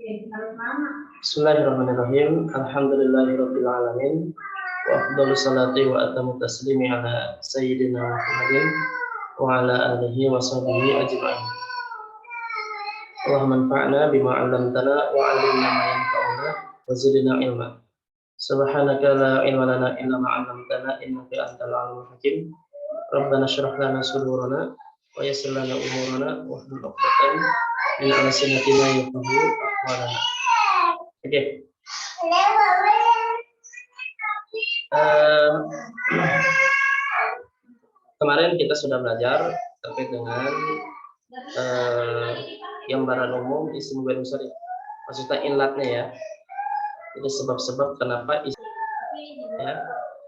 Bismillahirrahmanirrahim. Alhamdulillahirabbil alamin. Wa afdhalus salati wa atamu taslimi ala sayyidina Muhammadin wa ala alihi wa sahbihi ajma'in. Allahumma anfa'na bima 'allamtana wa 'allimna ma yanfa'una wa zidna ilma. Subhanaka la ilma lana illa ma 'allamtana innaka antal 'alimul hakim. Rabbana shrah lana sudurana wa yassir lana umurana wa hlul 'uqdatam min alsinatina yafqahu aqwalana. Oke. Kemarin kita sudah belajar terkait dengan gambaran umum isim ghair munsharif. Maksudnya ilatnya ya. Ini sebab-sebab kenapa isim ya.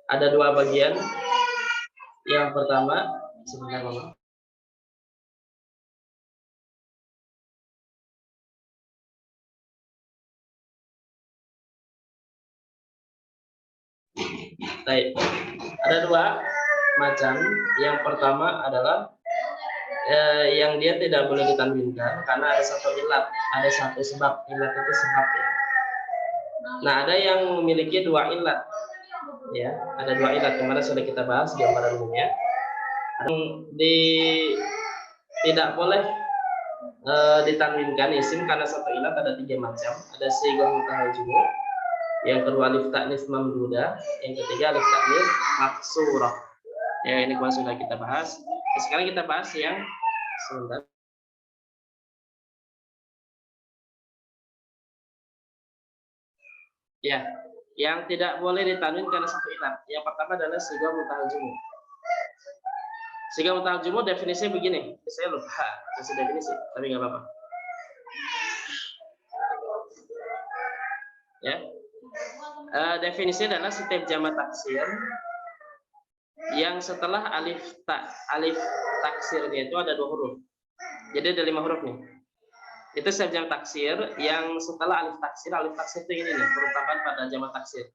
Ada dua bagian. Yang pertama, sebentar Mama. Baik. Ada dua macam. Yang pertama adalah yang dia tidak boleh ditanwinkan karena ada satu ilat, ada satu sebab. Ilat itu sebab ya. Nah, ada yang memiliki dua ilat. Ya, ada dua ilat kemarin sudah kita bahas gambaran umumnya. Tidak boleh ditanwinkan isim karena satu ilat ada tiga macam. Ada sighah mutahal jumhur. Yang kedua alif ta'nis mamdudah, yang ketiga alif ta'nis maksurah. Ya, ini kemarin sudah kita bahas. Sekarang kita bahas yang sebentar. Ya, yang tidak boleh ditanwin karena satu ilat. Yang pertama adalah sighah mutahal jumhur. Sighah mutahal jumhur definisinya begini. Saya lupa kasih definisi, tapi nggak apa-apa. Ya. Definisinya adalah setiap jamak taksir yang setelah alif taksirnya itu ada dua huruf. Jadi ada 5 huruf nih. Itu setiap jamak taksir yang setelah alif taksir itu ini nih, huruf tambahan pada jamak taksir.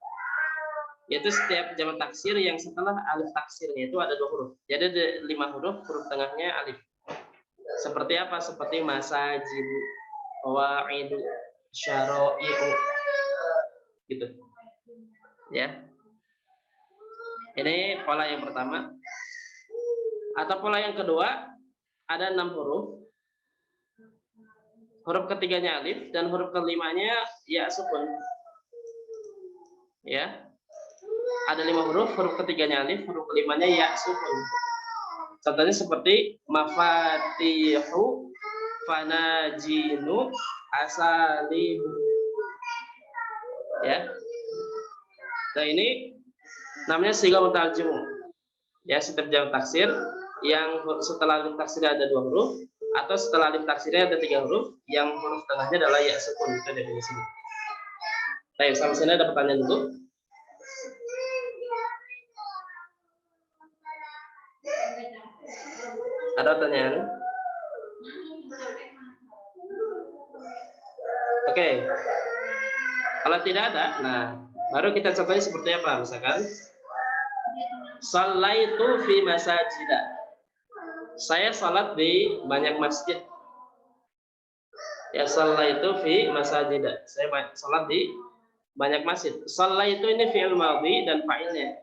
Yaitu setiap jamak taksir yang setelah alif taksirnya itu ada 2 huruf. Jadi ada 5 huruf, huruf tengahnya alif. Seperti apa? Seperti masajid, qawaidu, syara'i'u. Gitu. Ya. Ini pola yang pertama. Atau pola yang kedua, ada 6 huruf. Huruf ketiganya alif dan huruf kelimanya ya sukun. Ya. Ada 5 huruf, huruf ketiganya alif, huruf kelimanya ya sukun. Contohnya seperti mafatihu, fanajinu, asalibu. Ya. Nah, ini namanya sighah mutahal jumhur. Ya, setiap jamak taksir yang setelah alif taksirnya ada 2 huruf atau setelah alif taksirnya ada 3 huruf yang huruf tengahnya adalah ya sukun. Itu definisinya. Baik, sampai sini ada pertanyaan dulu. Ada pertanyaan? Oke. Kalau tidak ada, nah baru kita contohnya seperti apa? Misalkan Shallaitu fi masajidah. Saya salat di banyak masjid. Ya, shallaitu fi masajidah. Saya salat di banyak masjid. Shallaitu ini fi'il madhi dan fa'ilnya.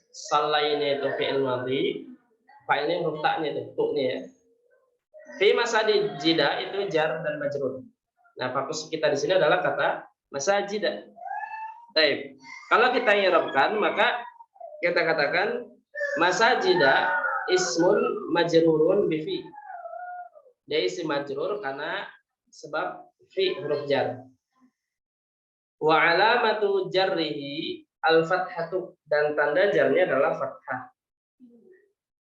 Shallaini itu fi'il madhi, fa'ilnya huruf ta'nya itu, tu'nya ya. Fi masajidah itu jar dan majrur. Nah, fokus kita di sini adalah kata masajidah. Baik. Kalau kita i'rabkan maka kita katakan masajida ismun majrurun bi fi. Dia isim majrur karena sebab fi huruf jar. Wa alamatu jarrihi al-fathatu, dan tanda jarnya adalah fathah.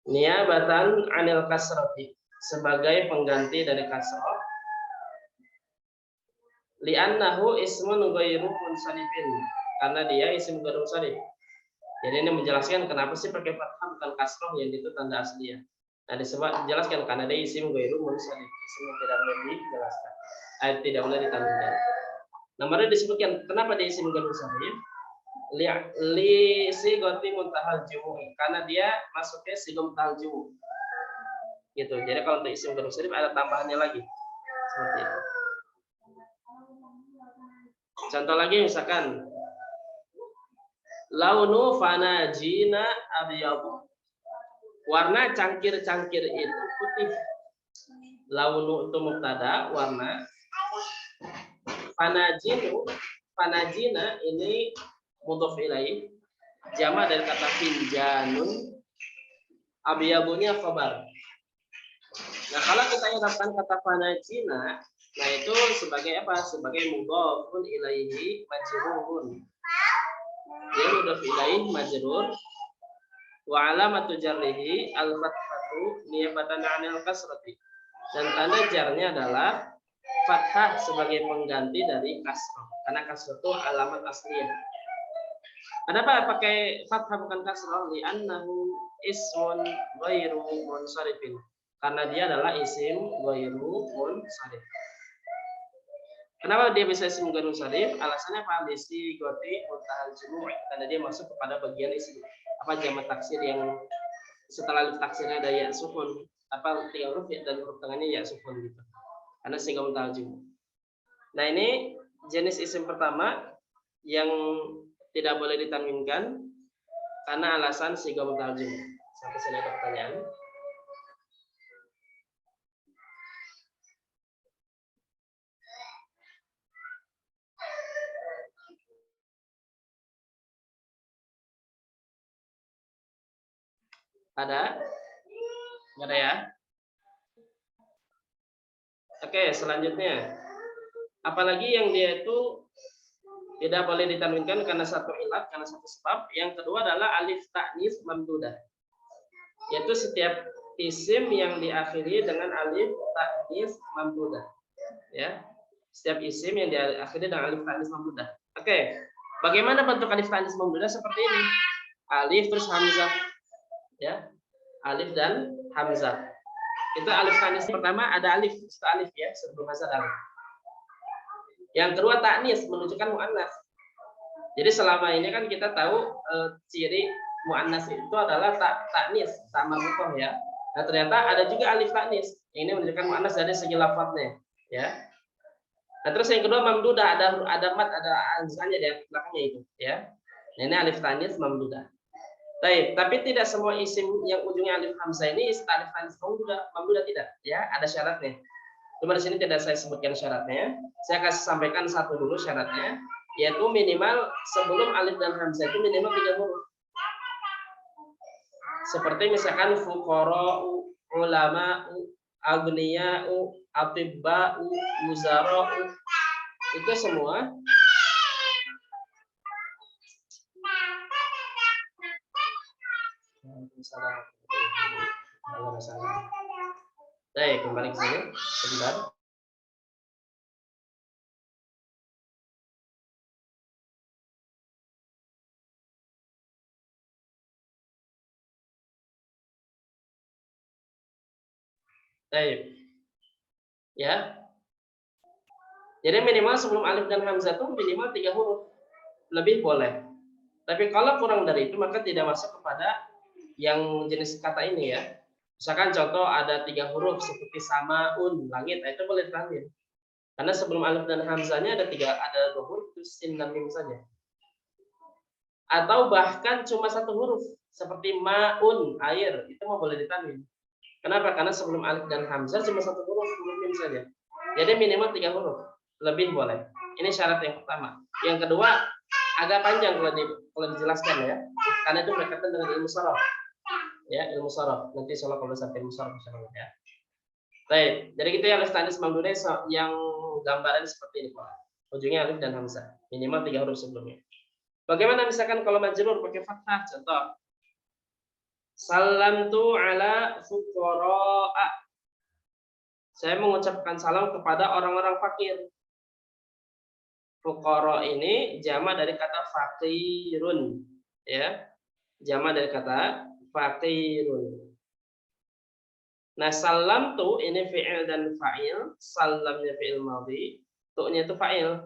Niyabatan 'anil kasrati, sebagai pengganti dari kasrah. Li'annahu ismun ghairu munsharifin, karena dia isim ghairu munsharif. Jadi ini menjelaskan kenapa sih pakai fathah bukan kasroh yang itu tanda aslinya. Nah, dijelaskan karena dia isim ghairu munsharif, isim yang tidak boleh dijelaskan, tidak boleh ditanwinkan. Namanya disebutkan kenapa dia isim ghairu munsharif? Li sighati muntahal jumuh, karena dia masuknya sighah muntahal jumuh. Gitu. Jadi kalau untuk isim ghairu munsharif ada tambahannya lagi. Seperti itu. Contoh lagi misalkan launu fanajina abyadu. Warna cangkir-cangkir itu putih. Launu itu mubtada, warna. Fanajina ini mudhof ilaih. Jama' dari kata finjanun. Abyadunya khabar. Nah, kalau kita ingatkan kata fanajina, nah itu sebagai apa? Sebagai mudhofun ilaihi majrurun. Dia mudhof ilaih majrur. Wa alamatu jarrihi al-fathatu niyabatan 'anil kasrati. Dan tanda jarnya adalah fathah sebagai pengganti dari kasrah. Karena kasrah itu alamat asliyah. Kenapa pakai fathah bukan kasrah? Li'annahu ismun ghairu munsharifin. Karena dia adalah isim ghairu munsharif. Kenapa dia bisa isim ghairu munsharif? Alasannya apa? Lisi goti muntahal jumu'i. Karena dia masuk kepada bagian isim apa jamak taksir yang setelah alif taksirnya ada ya sukun. Apa 3 huruf ya, dan huruf tengahnya ya sukun gitu. Karena sehingga muntahal jumu'i. Nah, ini jenis isim pertama yang tidak boleh ditanwinkan karena alasan sigha muntahal jumu'i. Sampai sini ada pertanyaan. Ada? Nggak ada ya? Oke, selanjutnya. Apalagi yang dia itu tidak boleh ditanwinkan karena satu ilat, karena satu sebab. Yang kedua adalah alif ta'nis mamdudah. Yaitu setiap isim yang diakhiri dengan alif ta'nis mamdudah. Ya. Setiap isim yang diakhiri dengan alif ta'nis mamdudah. Oke. Bagaimana bentuk alif ta'nis mamdudah? Seperti ini. Alif terus hamzah. Ya. Alif dan hamzah. Itu alif ta'nis pertama ada alif, alif ya, sebelum hamzah alif. Yang kedua ta'nis menunjukkan muannas. Jadi selama ini kan kita tahu ciri muannas itu adalah ta'nis sama marfu'ah ya. Nah, ternyata ada juga alif ta'nis. Ini menunjukkan muannas dari segi lafadznya, ya. Nah, terus yang kedua mamdudah, ada mat, ada hamzahnya di belakangnya itu, ya. Nah, ini alif ta'nis mamdudah. Baik, tapi tidak semua isim yang ujungnya alif hamzah ini alif ta'nis mamdudah tidak, ya. Ada syaratnya. Cuma di sini tidak saya sebutkan syaratnya. Saya kasih sampaikan satu dulu syaratnya, yaitu minimal sebelum alif dan hamzah itu minimal 3 huruf. Seperti misalkan fuqara'u, ulama'u, aghniya'u, atibba'u, wuzara'u. Itu semua Baik, kembali ke sini sebentar. Baik. Ya. Jadi minimal sebelum alif dan hamzah itu minimal 3 huruf. Lebih boleh. Tapi kalau kurang dari itu maka tidak masuk kepada yang jenis kata ini ya. Misalkan contoh ada 3 huruf seperti samaun, langit, itu boleh ditanwin. Karena sebelum alif dan hamzahnya ada 2 huruf itu sin dan mim saja. Atau bahkan cuma 1 huruf seperti maun, air, itu mau boleh ditanwin. Kenapa? Karena sebelum alif dan hamzah cuma 1 huruf mim saja. Jadi minimal 3 huruf, lebih boleh. Ini syarat yang pertama. Yang kedua agak panjang kalau dijelaskan ya, karena itu berkaitan dengan ilmu sharaf. Ya, ilmu sharaf. Nanti insyaallah kalau sampai ilmu sharaf insyaallah ya. Baik, jadi kita alif ta'nis mamdudah yang gambaran seperti ini Pak. Ujungnya alif dan hamzah, minimal 3 huruf sebelumnya. Bagaimana misalkan kalau majrur pakai fathah? Contoh. Salamtu ala fuqara'a. Saya mengucapkan salam kepada orang-orang fakir. Fuqara ini jama' dari kata fakirun, ya. Jama' dari kata fakirun. Nah, salam tu ini fi'il dan fa'il, salamnya fi'il madhi, tu'nya itu fa'il.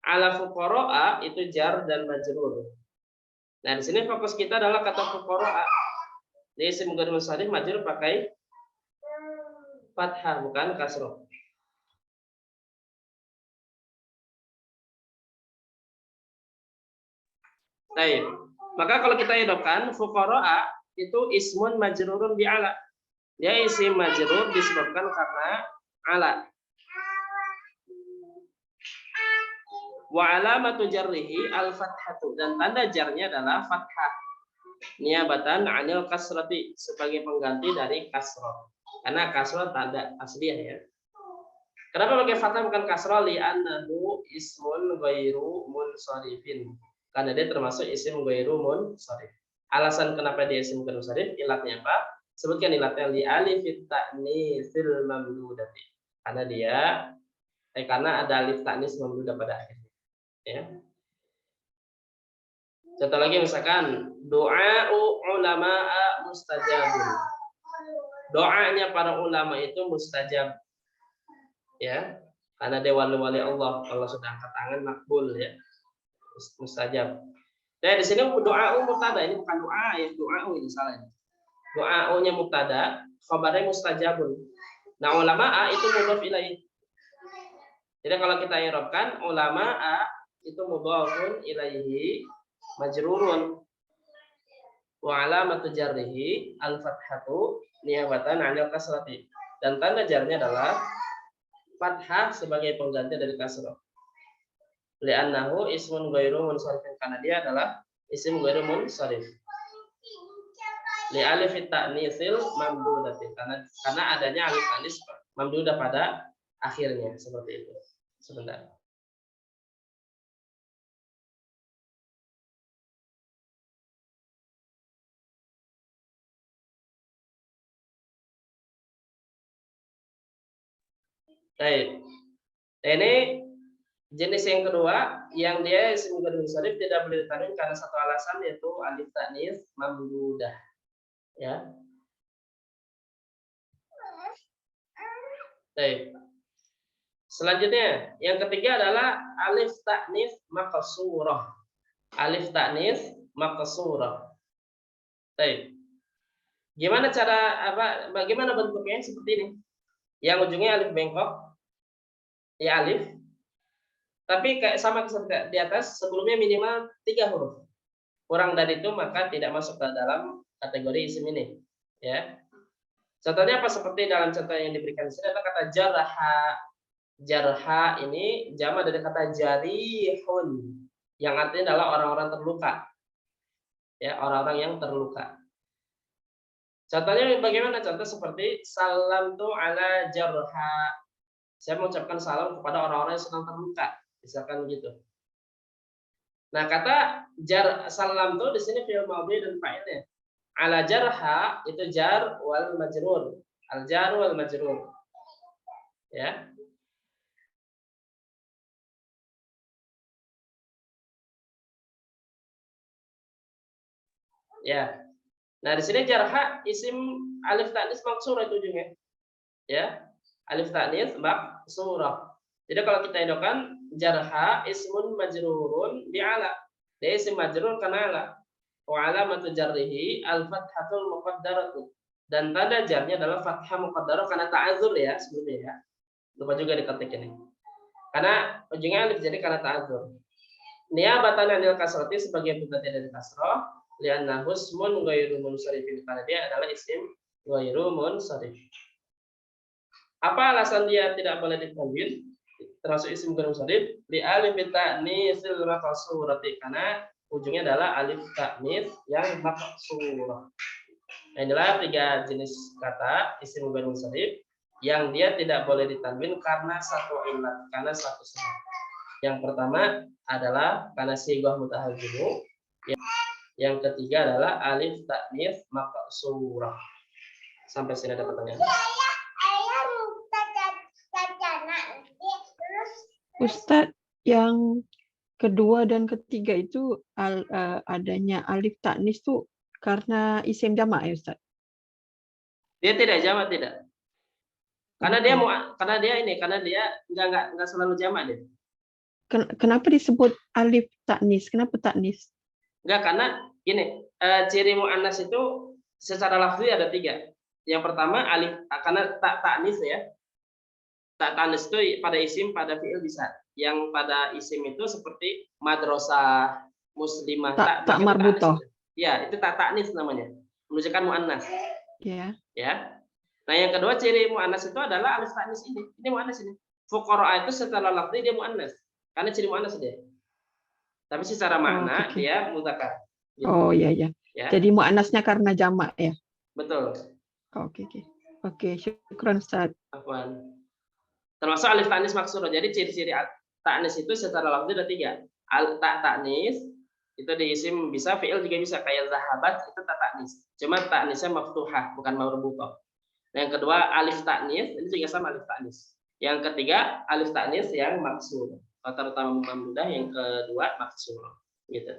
Ala fuqara'a itu jar dan majrur. Nah, di sini fokus kita adalah kata fuqara'a. Jadi isim ghair munsharif majrur pakai fathah bukan kasroh. Baik. Maka kalau kita hidupkan fuqara'a itu ismun majrurun bi ala. Dia isim majrur disebabkan karena ala. Wa alamatu jarrihi al-fathatu, dan tanda jarnya adalah fathah. Niabatan 'anil kasrati, sebagai pengganti dari kasrah. Karena kasrah tanda asliah ya. Kenapa pakai fathah bukan kasrah? Li'annahu ismun ghairu munsharifin. Karena dia termasuk isim ghairu munsharif. Alasan kenapa dia isim ghairu munsharif? Ilatnya apa? Sebutkan ilatnya li alifit ta'nitsil mamdudati. Karena ada alif ta'nis mamdudah pada akhirnya. Ya. Contoh lagi misalkan doa'u ulama'a mustajabun. Doanya para ulama itu mustajab. Ya. Karena dia wali-wali Allah, kalau sudah angkat tangan makbul ya. Mustajab. Nah, di sini doa'u mubtada, ini bukan doa ya, doa'u ini salah. Doa'u-nya mubtada, khabarnya mustajabun. Nah, ulama'a itu mudhof ilaih. Jadi kalau kita i'rabkan ulama'a itu mudhofun ilaihi majrurun wa alamatu jarrihi al-fathatu niyabatan 'anil kasrati, dan tanda jarnya adalah fathah sebagai pengganti dari kasrah. Li'annahu ismun ghairu munsharifin, karena dia adalah isim ghairu munsharif. Li alif ta'nitsil mamdudati, karena adanya alif ta'nis mamdudah pada akhirnya, seperti itu. Sebentar. Baik. Ini jenis yang kedua, yang dia isim ghairu munsharif tidak boleh ditanwin karena satu alasan, yaitu alif ta'nis mamdudah. Ya. Baik. Selanjutnya, yang ketiga adalah alif ta'nis maqsurah. Alif ta'nis maqsurah. Baik. Bagaimana bentuknya? Seperti ini. Yang ujungnya alif bengkok, ya alif. Tapi kayak sama seperti di atas, sebelumnya minimal 3 huruf. Kurang dari itu maka tidak masuk ke dalam kategori isim ini. Ya. Contohnya apa? Seperti dalam contoh yang diberikan di sini ada kata jarha. Jarha ini jamak dari kata jarihun, yang artinya adalah orang-orang terluka. Ya, orang-orang yang terluka. Contohnya bagaimana? Contoh seperti salam tu ala jarha. Saya mengucapkan salam kepada orang-orang yang sedang terluka. Misalkan begitu. Nah, kata salam tu di sini fi'il madhi dan fa'ilnya. Ala jarha itu jar wal majrur. Al jar wal majrur. Ya. Ya. Nah, di sini jarha isim alif ta'nis maqsurah itu ujungnya. Ya. Alif ta'nis maqsurah. Jadi kalau kita hidupkan jarha ismun majrurun bi ala. Dia isim majrur karena ala. Wa alamatu jarrihi al-fathatul muqaddaratu. Dan tanda jarnya adalah fathah muqaddarah karena ta'adzur ya sebelumnya ya. Lupa juga diketik ini. Karena ujungnya alif jadi karena ta'adzur. Niabatan 'anil kasrati sebagai pengganti dari kasrah, li'annahu ismun ghairu munsharifin, karena dia adalah isim ghairu munsharif. Apa alasan dia tidak boleh ditanwin? Termasuk isim ghairu munsharif, li alif ta'nitsil maqsurati, karena ujungnya adalah alif ta'nits yang maqsurah. Inilah 3 jenis kata isim ghairu munsharif yang dia tidak boleh ditanwin karena satu ilat, karena satu sebab. Yang pertama adalah karena sighah mutahadzim. Yang ketiga adalah alif ta'nits maqsurah. Sampai sini ada pertanyaan. Ustadz, yang kedua dan ketiga itu adanya alif ta'nis itu karena isim jamak ya Ustadz? Dia tidak jamak, tidak. Karena dia enggak selalu jamak deh. Kenapa disebut alif ta'nis? Kenapa ta'nis? Enggak, karena gini, ciri mu'annas itu secara lafzi ada 3. Yang pertama alif, karena ta'nis ya. Ta'nis itu pada isim, pada fi'il bisa. Yang pada isim itu seperti madrasah, muslimah, Tak belakang itu marbutoh. ta'nis. Ya, itu tak ta'nis namanya. Menunjukkan muannas. Ya. Ya. Nah, yang kedua ciri muannas itu adalah alif ta'nis ini. Ini muannas ini. Fuqara itu setelah lafzi dia muannas. Karena ciri muannas dia. Tapi secara makna Oke. dia mudzakkar. Gitu. Oh iya ya. Ya. Jadi muannasnya karena jamak ya. Betul. Oke. Oke, syukran Ustaz. Afwan. Termasuk alif ta'nis maksur. Jadi ciri-ciri ta'nis itu secara lafzi ada 3. Ta'nis itu di isim bisa, fi'il juga bisa, kayak zahabat itu ta'nis. Cuma ta'nisnya maftuhah, bukan marbutah. Yang kedua alif ta'nis, ini juga sama alif ta'nis. Yang ketiga alif ta'nis yang maksur. Terutama mamdudah, yang kedua maksur. Gitu.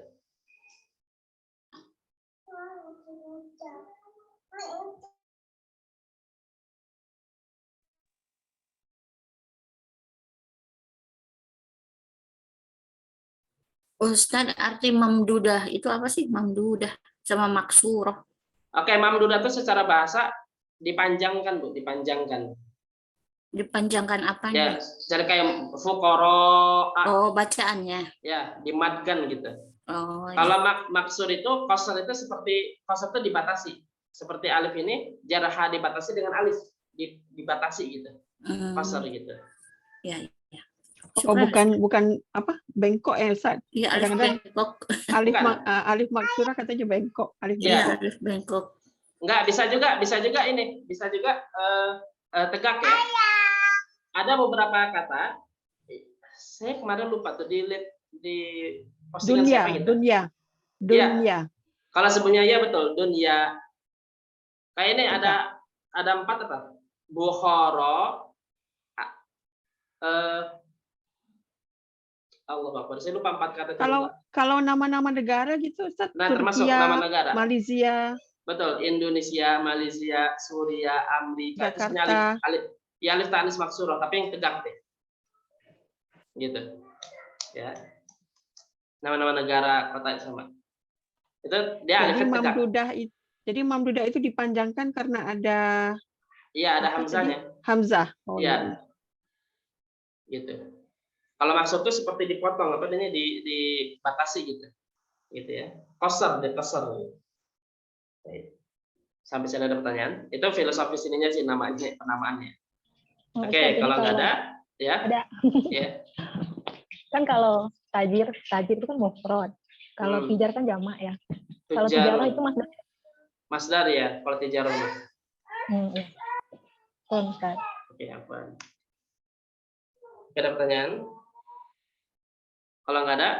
Ustadz, arti mamdudah itu apa sih? Mamdudah sama maksuroh. Oke, mamdudah itu secara bahasa dipanjangkan, Bu, dipanjangkan. Dipanjangkan Ya, apanya? jadi kayak fuqara, Oh, bacaannya. ya, dimadkan gitu. Oh, Kalau maksur itu qasr itu seperti qasr itu dibatasi. Seperti alif ini jarha dibatasi dengan alif, dibatasi gitu. Qasr gitu. Ya. Oh, bukan apa? Bengkok ya, Ustaz. Iya, alif Kadang-kadang bengkok. alif maksurah katanya bengkok, alif Iya. bengkok. Alif bengkok. Enggak, bisa juga ini, bisa juga tegak ya. Ada beberapa kata, saya kemarin lupa tuh di postingan Dunia, siapa gitu. dunia. Kalau sebelumnya ya betul, dunia. Kayak ini ada 4 apa? Bukhara, Allah Akbar. Saya lupa 4 kata itu. Kalau nama-nama negara gitu, Ustaz, Nah, termasuk Turkiya, nama negara. Malaysia, Betul, Indonesia, Malaysia, Suria, Amerika, itu Jakarta. sebenarnya alif ta'nis maksurah, tapi yang tegak deh. Gitu. Ya. Nama-nama negara, kota sama. Itu dia alifnya tegak. Jadi mamdudah itu dipanjangkan karena ada Iya, ada hamzahnya. Hamzah. Oh Iya. Gitu. Kalau maksud itu seperti dipotong, apa namanya, dibatasi gitu. Gitu ya. Qasar. Sampai sini ada pertanyaan? Itu filosofis ininya sih, namanya, penamaannya. Oke, kalau nggak ada, ya. Ada. Ya. Kan kalau tajir itu kan mufrad. Kalau tijar kan jamak ya. Kalau tijarah itu masdar. Masdar ya, kalau tijarah. Ya. Ustaz. Oke, apa? Ada pertanyaan? Kalau nggak ada,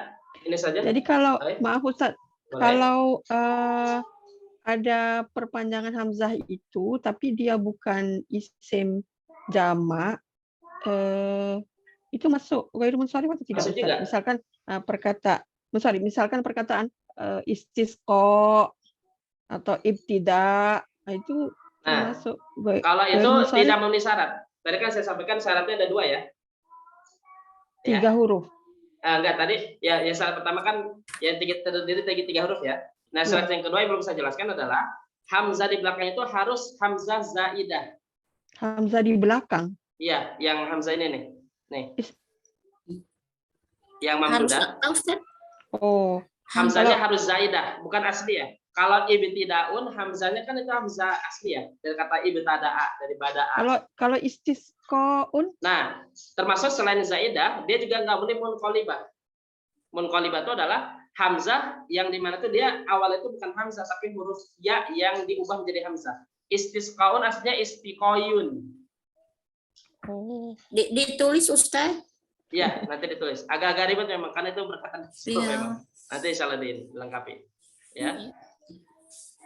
ini saja. Jadi kalau maaf Ustaz, kalau ada perpanjangan hamzah itu, tapi dia bukan isim jamak, itu masuk ghairu munsharif atau tidak, Ustaz? Misalkan perkataan istisqa atau ibtida, itu termasuk. Kalau itu tidak memenuhi syarat. Tadi kan saya sampaikan syaratnya ada 2 ya. 3 huruf. Enggak, tadi ya syarat pertama kan yang terdiri dari 3 huruf ya. Nah, syarat yang kedua yang belum saya jelaskan adalah hamzah di belakang itu harus hamzah zaidah. Hamzah di belakang? Iya, yang hamzah ini nih. Nih. Yang mamdudah. Oh. Hamzahnya harus zaidah, bukan asli ya. Kalau ibtidaun hamzahnya kan itu hamzah asli ya, dari kata ibtada'a, dari bada'a. Kalau istisqaun? Nah, termasuk selain zaidah, dia juga nggak boleh munqalibah. Munqalibah itu adalah hamzah yang dimana itu dia awal itu bukan hamzah tapi huruf ya yang diubah menjadi hamzah. Istisqaun aslinya istiqoyun. Oh, ditulis Ustaz? Iya, nanti ditulis. Agak-agak ribet memang karena itu berkaitan memang. Nanti insyaallah dilengkapi. Ya.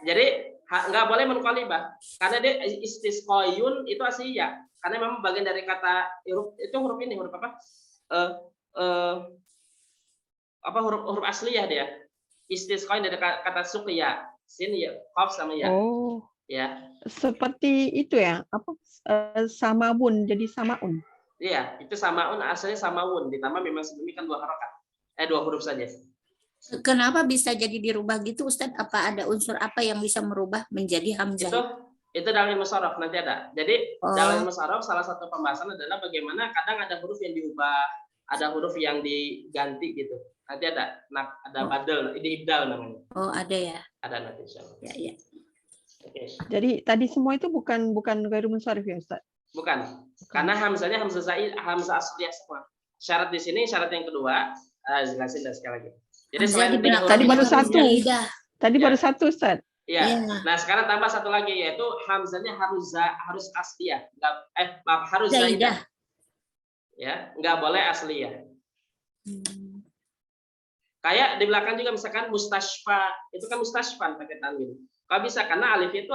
Jadi nggak boleh munqalibah karena dia istisqoyun itu asli ya. Karena memang bagian dari kata huruf ini huruf apa? Huruf asli ya dia. Istisqa dari kata suqya, sin ya, qaf sama ya. Oh. Ya. Seperti itu ya, samaun jadi samaun. Iya, itu samaun aslinya samaun, ditambah memang sebelumnya kan 2 harakat. 2 huruf saja. Kenapa bisa jadi dirubah gitu Ustaz? Apa ada unsur apa yang bisa merubah menjadi hamzah? Itu dalam ilmu sharaf nanti ada. Jadi dalam ilmu sharaf salah satu pembahasan adalah bagaimana kadang ada huruf yang diubah ada huruf yang diganti gitu. Nanti ada badal, ini ibdal namanya. Oh, ada ya. Ada nanti insyaallah. Ya. Oke. Jadi tadi semua itu bukan ghairu munsharif ya Ustaz? Bukan. Karena hamzahnya hamzah zaid, hamzah asliyah semua. Syarat di sini, syarat yang kedua, jelasin sekali lagi. Jadi Hamzah selain di tiga huruf Tadi belakangnya baru harus satu. zaidah. Tadi Ya. baru satu Ustaz. Iya. Iya. Nah, sekarang tambah satu lagi yaitu hamzahnya harus asliyah. Harus Zaidah. zaidah. Ya, nggak boleh asliyah. Kayak di belakang juga misalkan mustashfa, itu kan mustashfan pakai tanwin. Kalau bisa karena alif itu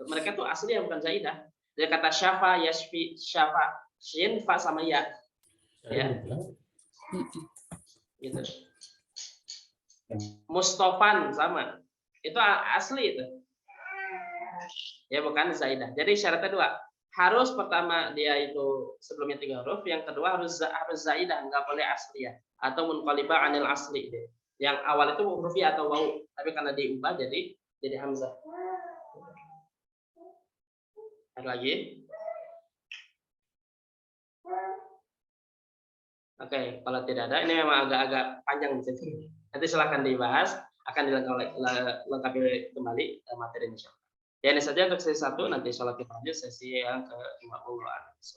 mereka tuh asliyah bukan zaidah. Dia kata syafa, yashfi, syafa, shin, fa sama ya. Ya. Gitu. Mustofan sama. Itu asli itu. Ya bukan zaidah. Jadi syaratnya dua. Harus pertama dia itu sebelumnya 3 huruf, yang kedua harus zaidah, nggak boleh asliyah atau munqalibah anil asli deh. Yang awal itu huruf ya atau waw, tapi karena diubah jadi hamzah. Ada lagi? Oke, kalau tidak ada, ini memang agak panjang di sini. Nanti silahkan dibahas, akan dilengkapi kembali materi insyaallah. Ya ini saja untuk sesi 1, nanti sholat kita lanjut sesi yang ke-50.